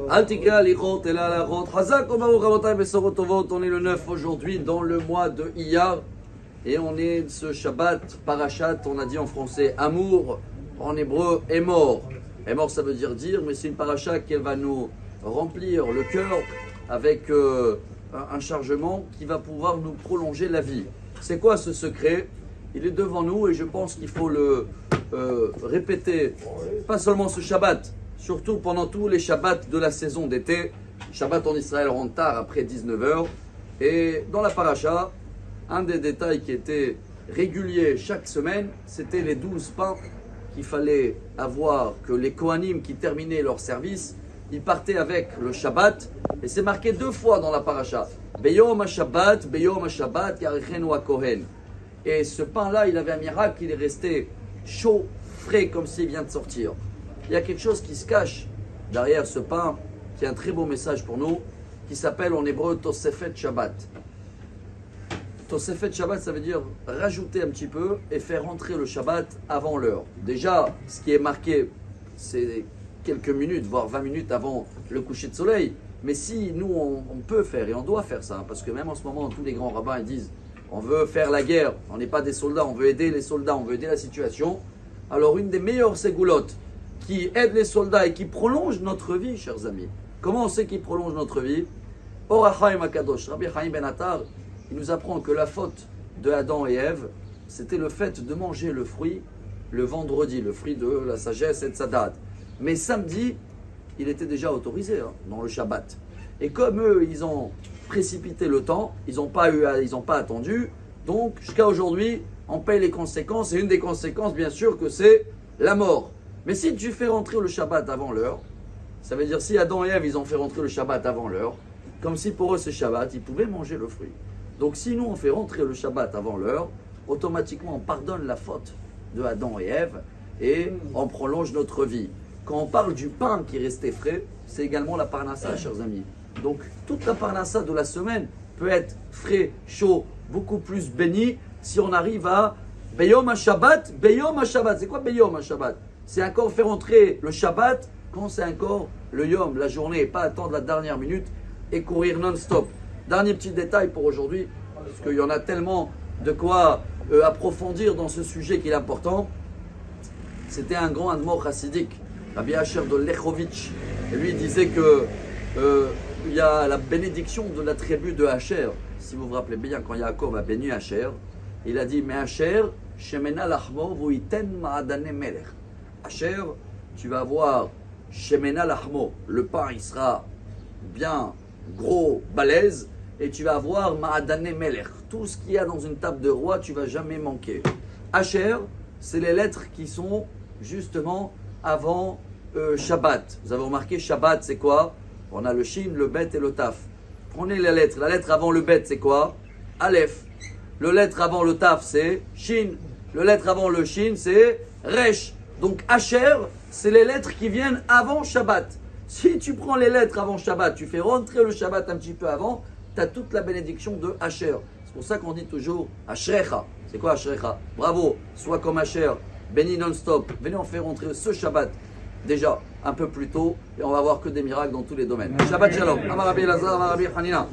Altika lichot et la lachot. Hazak omaru rabotai besorot tovot. On est le 9 aujourd'hui dans le mois de Iyar. Et on est ce Shabbat, Parashat, on a dit en français amour, en hébreu Emor. Emor ça veut dire, mais c'est une parasha qui va nous remplir le cœur avec un chargement qui va pouvoir nous prolonger la vie. C'est quoi ce secret? Il est devant nous et je pense qu'il faut le répéter, pas seulement ce Shabbat, surtout pendant tous les Shabbats de la saison d'été. Shabbat en Israël rentre tard après 19h. Et dans la parasha, un des détails qui était régulier chaque semaine, c'était les 12 pains qu'il fallait avoir, que les Kohanim qui terminaient leur service, ils partaient avec le Shabbat. Et c'est marqué 2 fois dans la paracha. Beyom ha-Shabbat, Yarechenu ha-Kohen. Et ce pain-là, il avait un miracle, il est resté chaud, frais, comme s'il vient de sortir. Il y a quelque chose qui se cache derrière ce pain, qui est un très beau message pour nous, qui s'appelle en hébreu Tosefet Shabbat. Tosefet Shabbat, ça veut dire rajouter un petit peu et faire rentrer le Shabbat avant l'heure. Déjà, ce qui est marqué, c'est quelques minutes, voire 20 minutes avant le coucher de soleil. Mais si nous, on peut faire et on doit faire ça, parce que même en ce moment, tous les grands rabbins ils disent on veut faire la guerre, on n'est pas des soldats, on veut aider les soldats, on veut aider la situation. Alors, une des meilleures ségoulottes qui aide les soldats et qui prolonge notre vie, chers amis. Comment on sait qu'il prolonge notre vie? Or HaChaim HaKadosh, Rabbi Chaim Ben Attar, il nous apprend que la faute de Adam et Ève, c'était le fait de manger le fruit le vendredi, le fruit de la sagesse et de Sadat. Mais samedi, il était déjà autorisé dans le Shabbat. Et comme eux, ils ont précipité le temps, ils n'ont pas attendu, donc jusqu'à aujourd'hui, on paye les conséquences. Et une des conséquences, bien sûr, que c'est la mort. Mais si tu fais rentrer le Shabbat avant l'heure, ça veut dire si Adam et Ève, ils ont fait rentrer le Shabbat avant l'heure, comme si pour eux c'est Shabbat, ils pouvaient manger le fruit. Donc si nous on fait rentrer le Shabbat avant l'heure, automatiquement on pardonne la faute de Adam et Ève et on prolonge notre vie. Quand on parle du pain qui restait frais, c'est également la parnassa, chers amis. Donc toute la parnassa de la semaine peut être frais, chaud, beaucoup plus béni si on arrive à Beyom ha-Shabbat. Beyom ha-Shabbat, c'est quoi Beyom ha-Shabbat? C'est encore faire entrer le Shabbat quand c'est encore le Yom, la journée, et pas attendre la dernière minute et courir non-stop. Dernier petit détail pour aujourd'hui, parce qu'il y en a tellement de quoi approfondir dans ce sujet qui est important. C'était un grand admor chassidique, Rabbi Asher de Lechovitch. Et lui il disait que il y a la bénédiction de la tribu de Asher. Si vous vous rappelez bien, quand Yaakov a béni Asher, il a dit mais Asher, Shemena lachmo vuiten ma'adane melech. Asher, tu vas avoir Shemena lachmo, le pain il sera bien gros, balèze, et tu vas avoir Ma'adane Melech. Tout ce qu'il y a dans une table de roi, tu vas jamais manquer. Asher, c'est les lettres qui sont justement avant Shabbat. Vous avez remarqué, Shabbat, c'est quoi? On a le Shin, le Bet et le Taf. Prenez les lettres. La lettre avant le Bet, c'est quoi? Aleph. Le lettre avant le Taf, c'est Shin. Le lettre avant le Shin, c'est Resh. Donc Asher, c'est les lettres qui viennent avant Shabbat. Si tu prends les lettres avant Shabbat, tu fais rentrer le Shabbat un petit peu avant, tu as toute la bénédiction de Asher. C'est pour ça qu'on dit toujours Ashrecha. C'est quoi Ashrecha? Bravo, sois comme Asher, béni non-stop. Venez en faire rentrer ce Shabbat déjà un peu plus tôt et on va voir que des miracles dans tous les domaines. Shabbat Shalom. Amar Rabbi Elazar, Amar Rabbi Hanina.